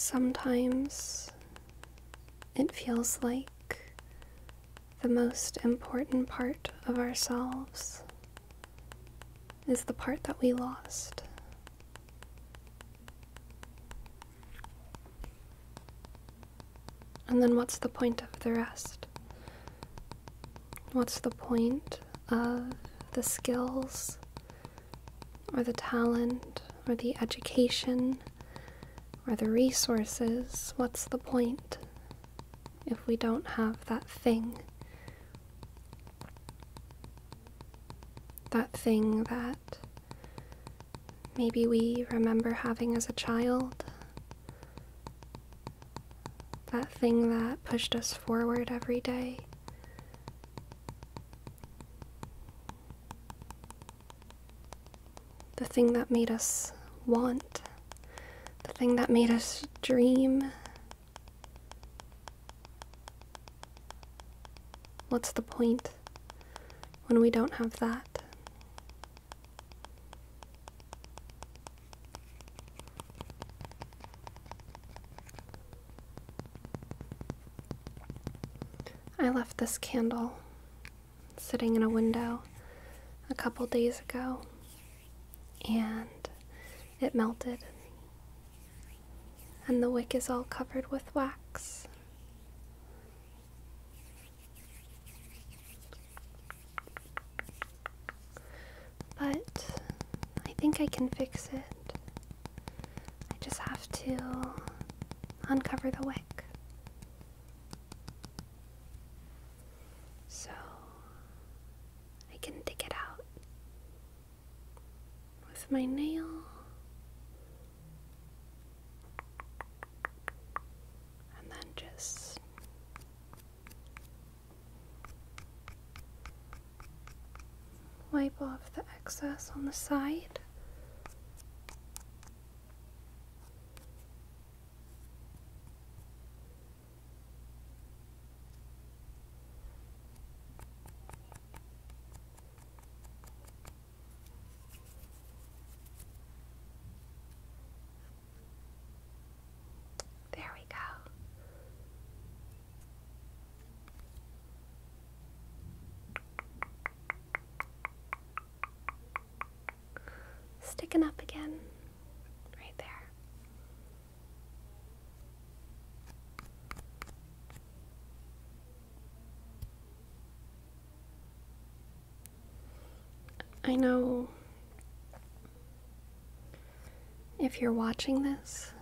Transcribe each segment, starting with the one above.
Sometimes it feels like the most important part of ourselves is the part that we lost. And then what's the point of the rest? What's the point of the skills, or the talent, or the education, or the resources? What's the point if we don't have that thing? That thing that maybe we remember having as a child. That thing that pushed us forward every day. The thing that made us want. The thing that made us dream. What's the point when we don't have that? I left this candle sitting in a window a couple days ago, and it melted, and the wick is all covered with wax. But I think I can fix it. I just have to uncover the wick. So I can dig it out with my nail. And then just wipe off the excess on the side. There we go. Sticking up again, right there. I know if you're watching this,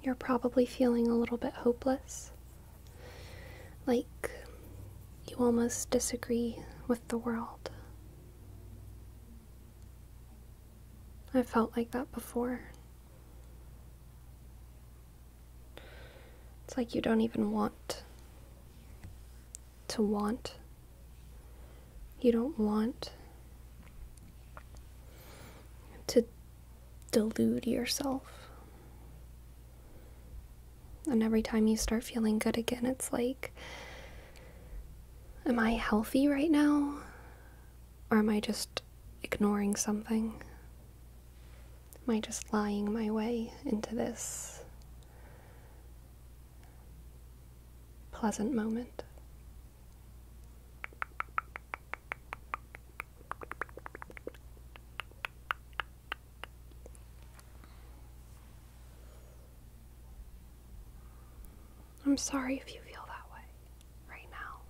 you're probably feeling a little bit hopeless, like you almost disagree with the world. I've felt like that before. It's like you don't even want to want. You don't want to delude yourself. And every time you start feeling good again, it's like, am I healthy right now? Or am I just ignoring something? Am I just lying my way into this pleasant moment? I'm sorry if you feel that way right now.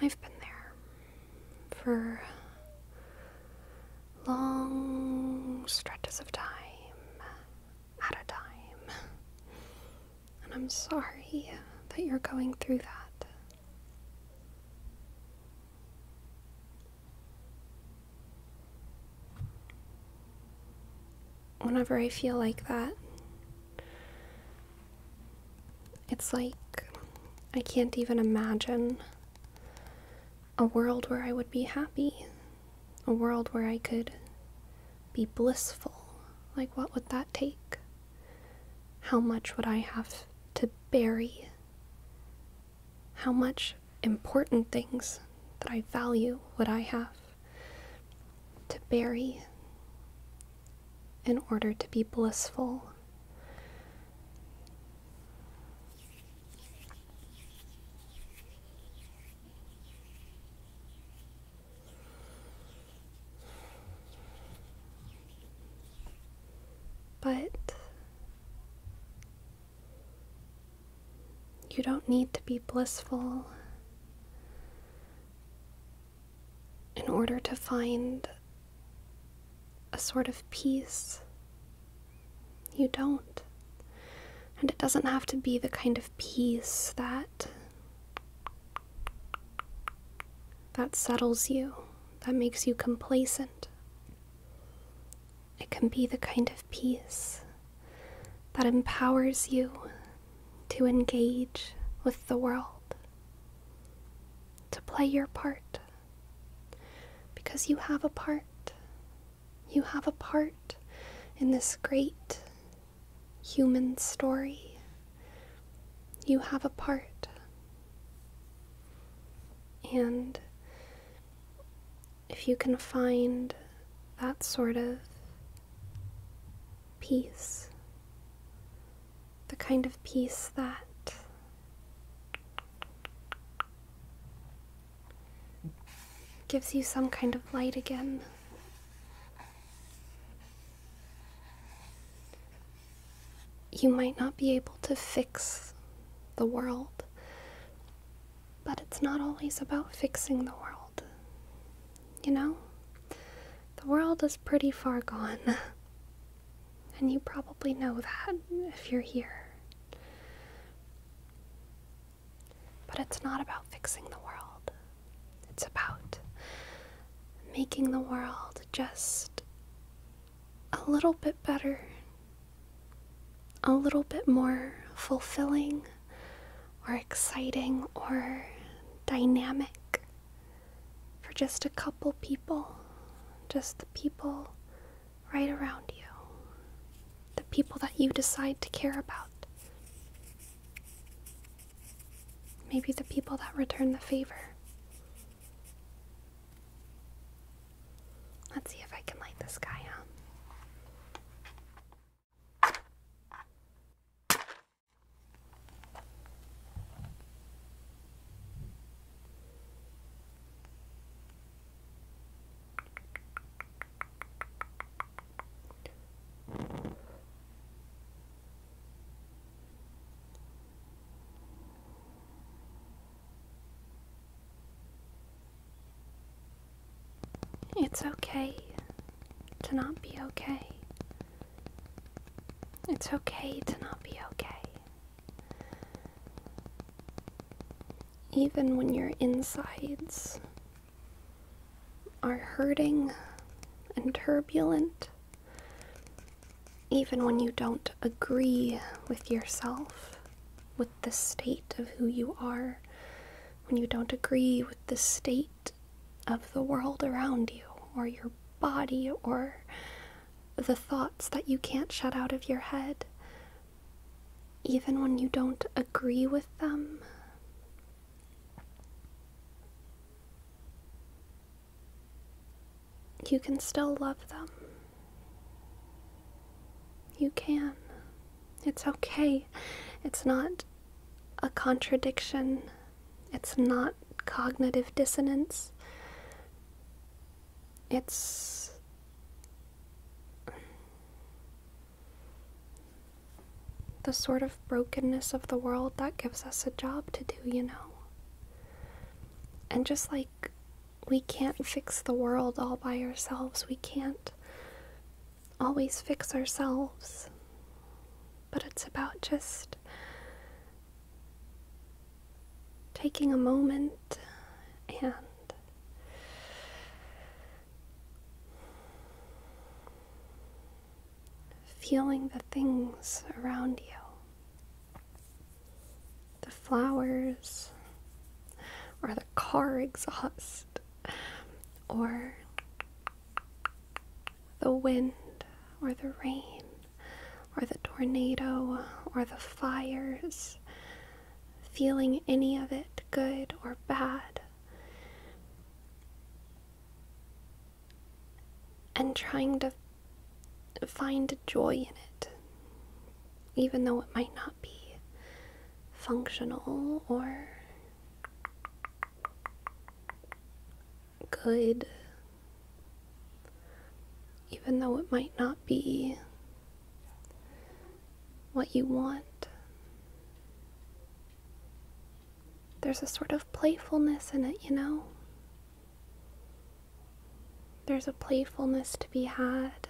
I've been there for long stretches of time, at a time. And I'm sorry that you're going through that. Whenever I feel like that, it's like I can't even imagine a world where I would be happy, a world where I could be blissful. Like, what would that take? How much would I have to bury? How much important things that I value would I have to bury in order to be blissful. But you don't need to be blissful in order to find a sort of peace. You don't. And it doesn't have to be the kind of peace that settles you, that makes you complacent. It can be the kind of peace that empowers you to engage with the world, to play your part. Because you have a part. You have a part in this great human story. You have a part. And if you can find that sort of peace, the kind of peace that gives you some kind of light again, you might not be able to fix the world, but it's not always about fixing the world. You know? The world is pretty far gone. And you probably know that if you're here. But it's not about fixing the world. It's about making the world just a little bit better, a little bit more fulfilling or exciting or dynamic for just a couple people, just the people right around you, the people that you decide to care about. Maybe the people that return the favor. Let's see if I can light this guy up. It's okay to not be okay. It's okay to not be okay. Even when your insides are hurting and turbulent, even when you don't agree with yourself, with the state of who you are, when you don't agree with the state of the world around you, or your body, or the thoughts that you can't shut out of your head, even when you don't agree with them, you can still love them. You can. It's okay. It's not a contradiction. It's not cognitive dissonance. It's the sort of brokenness of the world that gives us a job to do, you know? And just like we can't fix the world all by ourselves, we can't always fix ourselves. But it's about just taking a moment and feeling the things around you. The flowers, or the car exhaust, or the wind, or the rain, or the tornado, or the fires. Feeling any of it, good or bad. And trying to find joy in it, even though it might not be functional or good, even though it might not be what you want. There's a sort of playfulness in it, you know? There's a playfulness to be had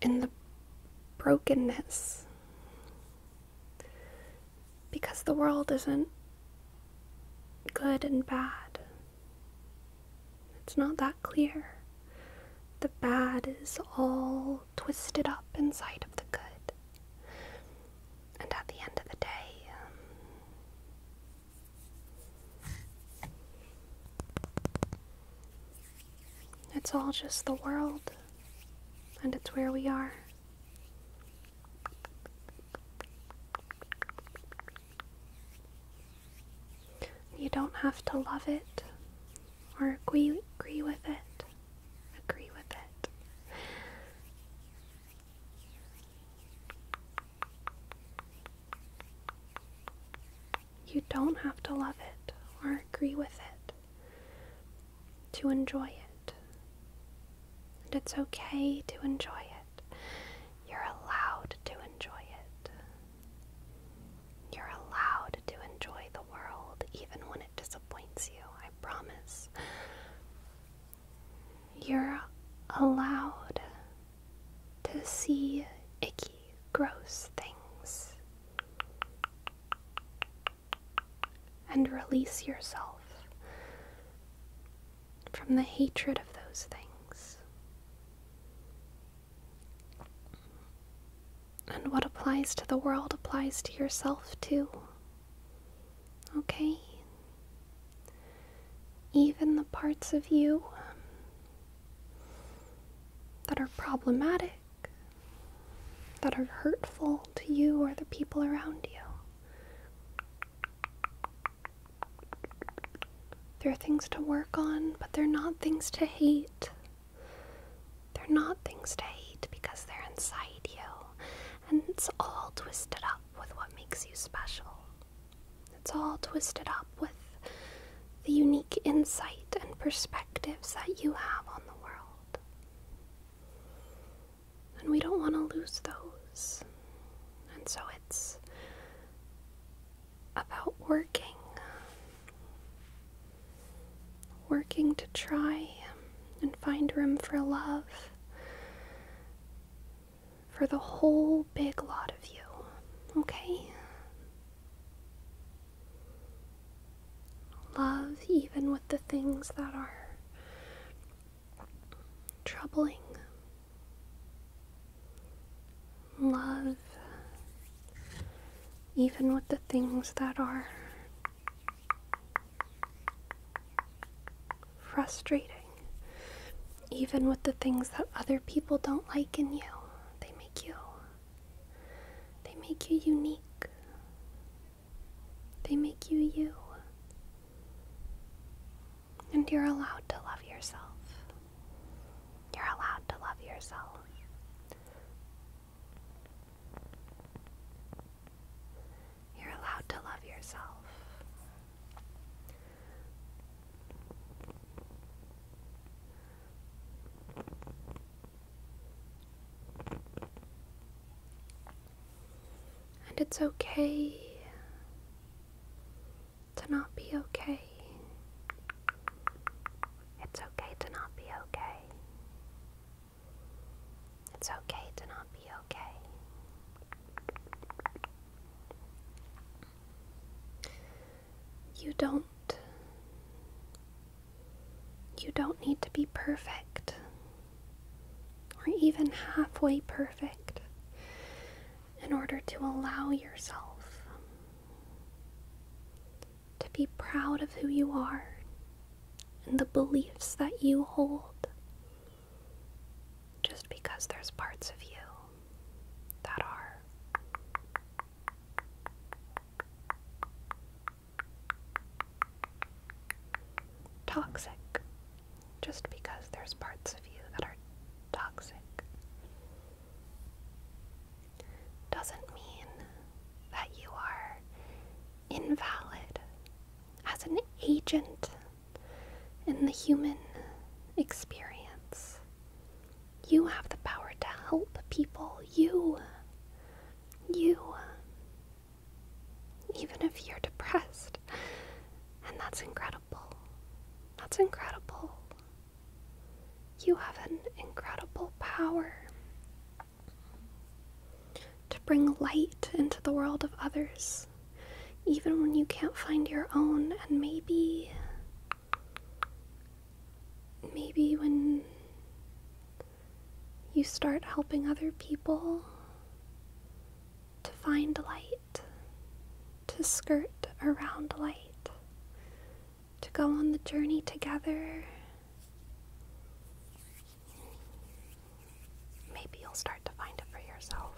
in the brokenness, because the world isn't good and bad. It's not that clear. The bad is all twisted up inside of the good. And at the end of the day, it's all just the world, and it's where we are. You don't have to love it or agree with it. Agree with it. You don't have to love it or agree with it to enjoy it. And it's okay to enjoy it. You're allowed to enjoy it. You're allowed to enjoy the world even when it disappoints you, I promise. You're allowed to see icky, gross things and release yourself from the hatred of those things. And what applies to the world applies to yourself too. Okay? Even the parts of you that are problematic, that are hurtful to you or the people around you. They're things to work on, but they're not things to hate. They're not things to hate because they're inside you. And it's all twisted up with what makes you special. It's all twisted up with the unique insight and perspectives that you have on the world. And we don't want to lose those. And so it's about working to try and find room for love for the whole big lot of you, okay? Love even with the things that are troubling. Love even with the things that are frustrating. Even with the things that other people don't like in you. They make you unique. They make you you. And you're allowed to love yourself. You're allowed to love yourself. You're allowed to love yourself. And it's okay to not be okay. It's okay to not be okay. It's okay to not be okay. You don't need to be perfect or even halfway perfect in order to allow yourself to be proud of who you are and the beliefs that you hold, just because there's parts of you that are toxic, just because because there's parts of you that are toxic, doesn't mean that you are invalid as an agent in the human experience. You have the power to help people. You, even if you're depressed. And that's incredible. That's incredible. You have an incredible power to bring light into the world of others, even when you can't find your own. And maybe when you start helping other people to find light, to skirt around light, to go on the journey together, maybe you'll start to find it for yourself.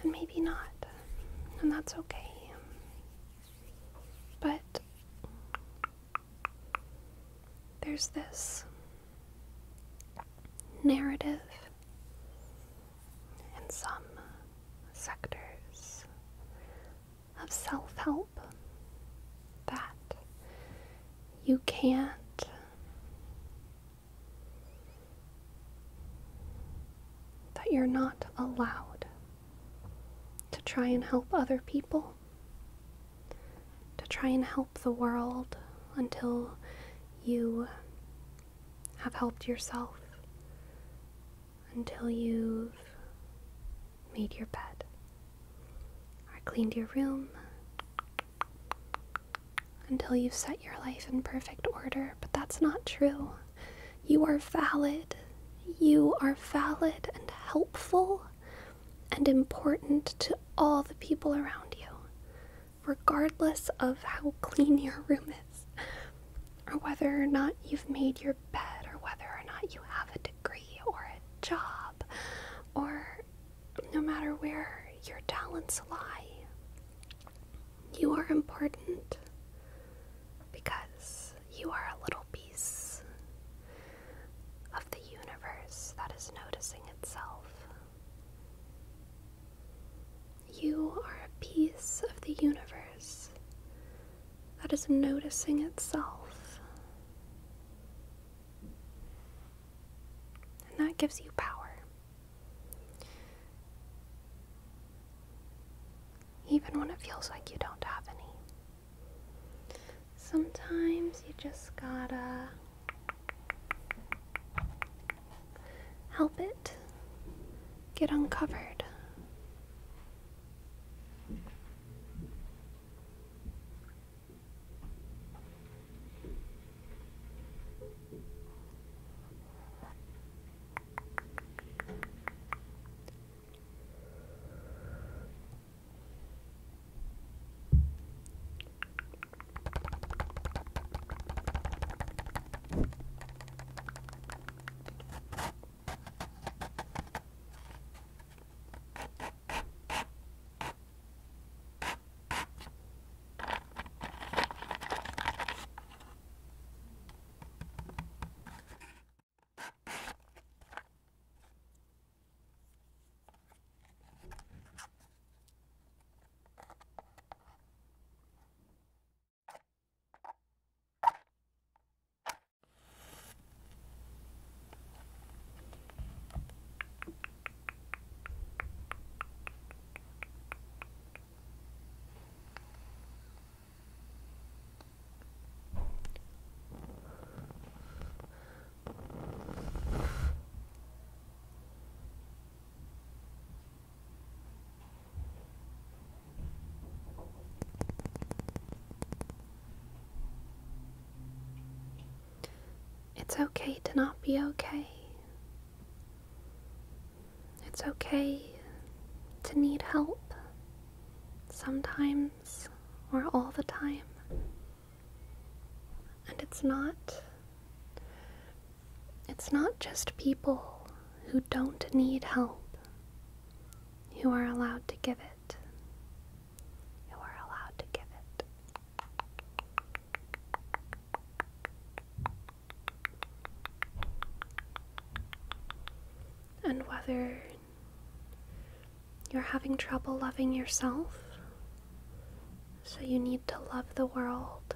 And maybe not, and that's okay. But there's this narrative in some sectors of self-help that you can't that you're not allowed to try and help other people, to try and help the world until you have helped yourself, until you've made your bed or cleaned your room, until you've set your life in perfect order. But that's not true. You are valid. You are valid and helpful and important to all the people around you, regardless of how clean your room is, or whether or not you've made your bed, or whether or not you have a degree or a job, or no matter where your talents lie. You are important because you are a little piece of the universe that is noticing itself. You are a piece of the universe that is noticing itself. And that gives you power. Even when it feels like you don't have any. Sometimes you just gotta help it get uncovered. It's okay to not be okay. It's okay to need help sometimes or all the time. And it's not just people who don't need help who are allowed to give it. Who are allowed to give it. And whether you're having trouble loving yourself, so you need to love the world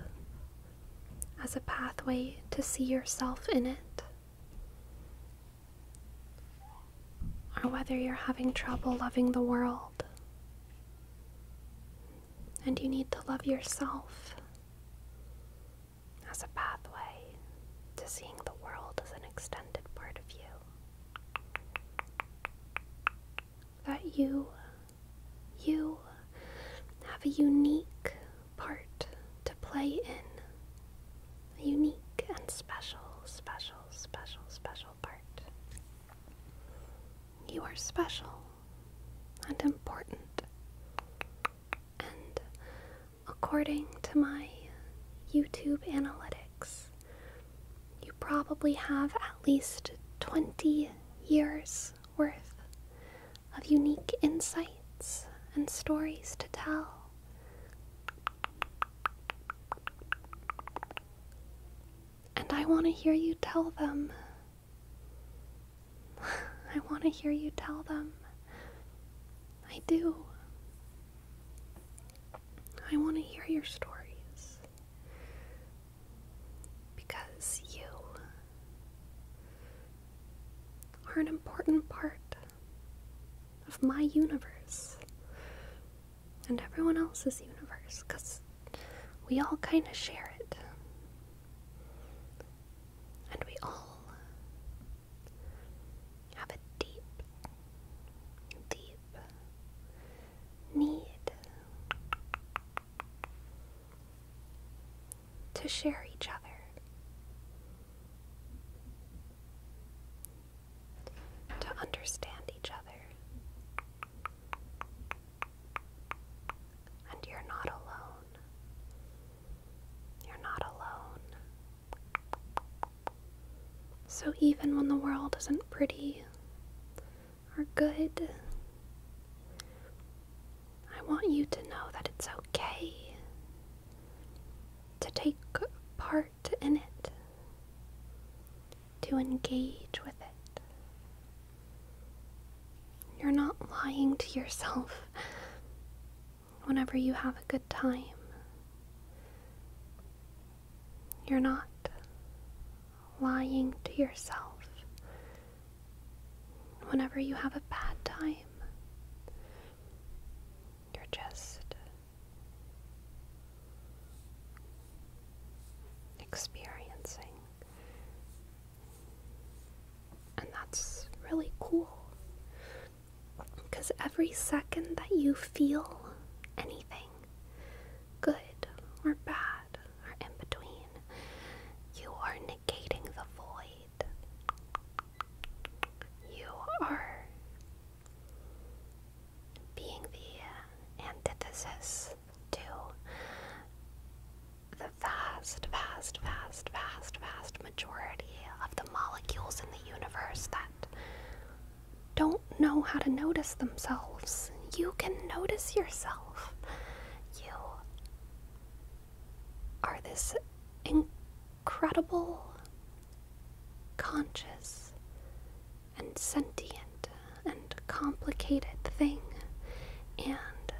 as a pathway to see yourself in it, or whether you're having trouble loving the world and you need to love yourself as a pathway to seeing the world as an extended part of you. That you have a unique part to play in. A unique and special part. You are special and important. And according to my YouTube analytics, you probably have at least 20 years worth of unique insights and stories to tell. And I want to hear you tell them. I want to hear you tell them. I do. I want to hear your stories. Because you are an important part of my universe and everyone else's universe, because we all kind of share it. And we all have a deep need to share each other. To understand each other. And you're not alone. You're not alone. So even when the world isn't pretty or good, I want you to know that it's okay to take part in it, to engage with it. You're not lying to yourself whenever you have a good time. You're not lying to yourself whenever you have a bad time. You're just experiencing. And that's really cool. Because every second that you feel anything, good or bad or in between, you are negating the void. You are being the antithesis to the vast majority of the molecules in the universe that don't know how to notice themselves. You can notice yourself. You are this incredible, conscious, and sentient, and complicated thing. And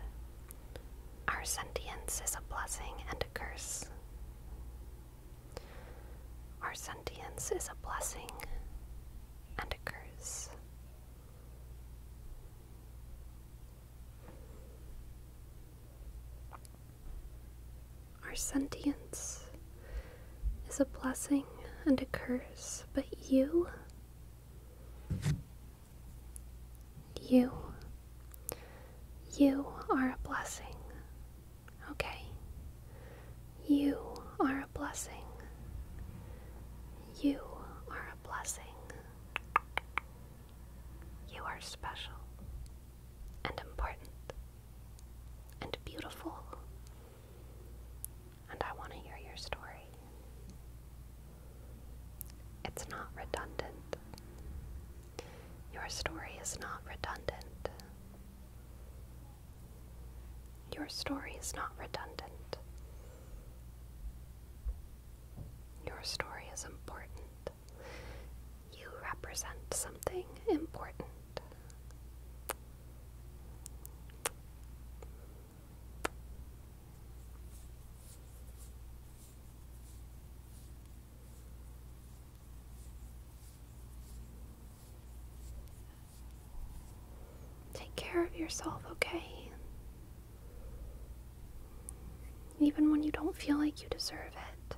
our sentience is a blessing and a curse. Our sentience is a blessing and a curse. Our sentience is a blessing and a curse, but you are a blessing, okay? You are a blessing. You are a blessing. You are special and important and beautiful. And I want to hear your story. It's not redundant. Your story is not redundant. Your story is not redundant. Your story is important. You represent represent something important. Take care of yourself, okay? Even when you don't feel like you deserve it.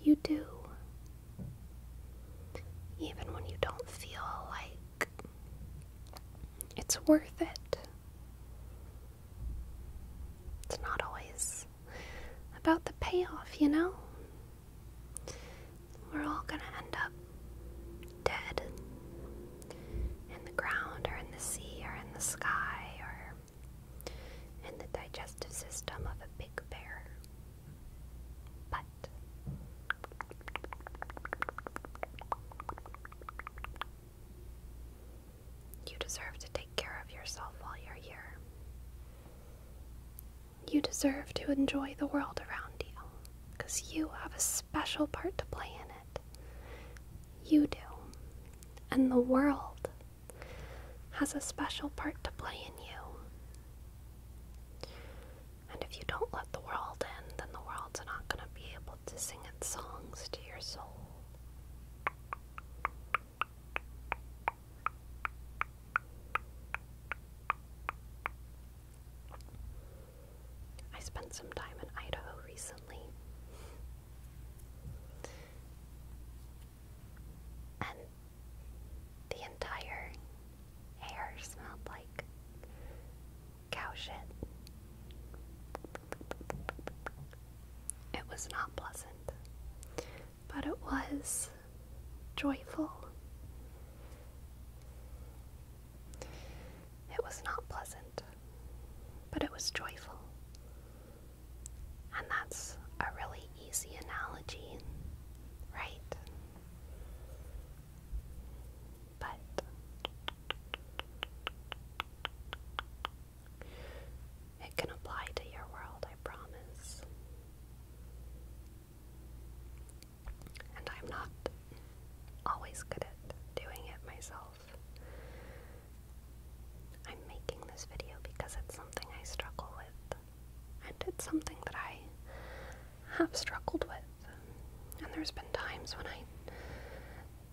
You do. Even when you don't feel like it's worth it. It's not always about the payoff, you know? We're all gonna end up dead. In the ground, or in the sea, or in the sky, or in the digestive system of a big bear. But you deserve to take care of yourself while you're here. You deserve to enjoy the world around you, because you have a special part to play in it. You do. And the world has a special part to play in you. And if you don't let the world in, then the world's not going to be able to sing its songs to your soul. I spent some time in Idaho recently. And the entire air smelled like cow shit. It was not pleasant, but it was joyful. It was not pleasant, but it was joyful. And that's a really easy analogy, right? But it can apply to your world, I promise. And I'm not always good at doing it myself. I'm making this video because it's something I struggle with. And it's something that I have struggled with. And there's been times when I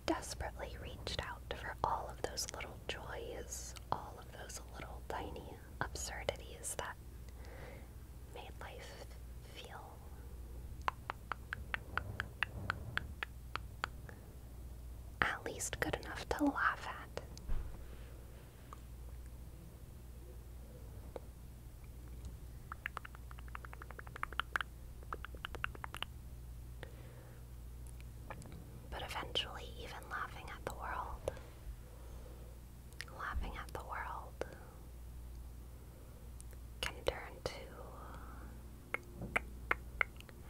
desperately reached out for all of those little joys, all of those little tiny absurdities that made life feel at least good enough to laugh at. But eventually, even laughing at the world can turn to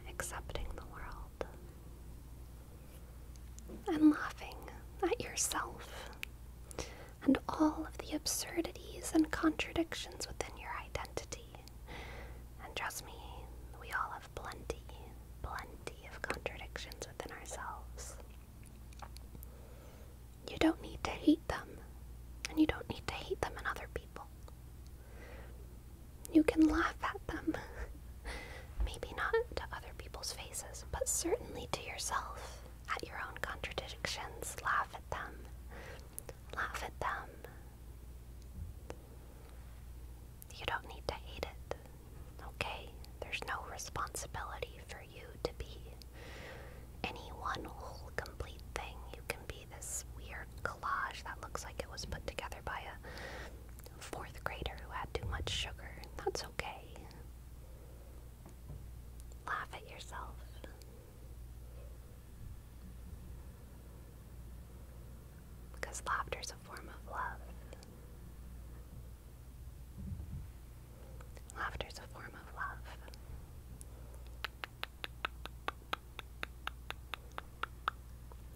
accepting the world and laughing at yourself and all of the absurdities and contradictions within your identity. And trust me, we all have plenty of contradictions within ourselves. You don't need to hate them, and you don't need to hate them in other people. You can laugh at them. Maybe not to other people's faces, but certainly to yourself, at your own contradictions. Laugh at them. Laugh at them. You don't need to hate it, okay? There's no responsibility for you to be any one whole complete thing. You can be this weird collage that looks like it was put together by a fourth grader who had too much sugar. That's okay. Laugh at yourself. Because laughter is a form of love. Laughter is a form of love.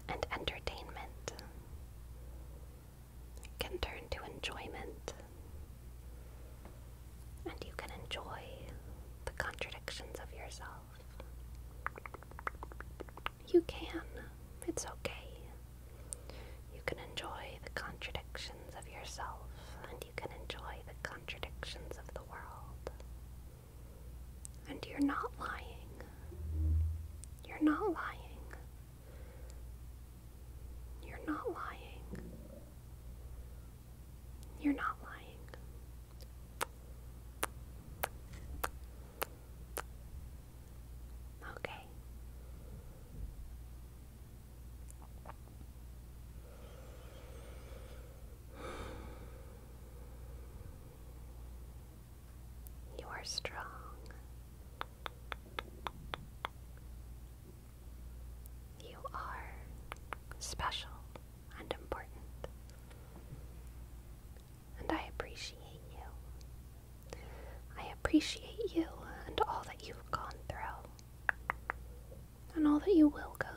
And entertainment can turn to enjoyment. And you can enjoy the contradictions of yourself. You can. It's okay. you're not lying. You're not lying. You're not lying. You're not lying. Okay. You are strong. You are special and important. And I appreciate you. I appreciate you and all that you've gone through. And all that you will go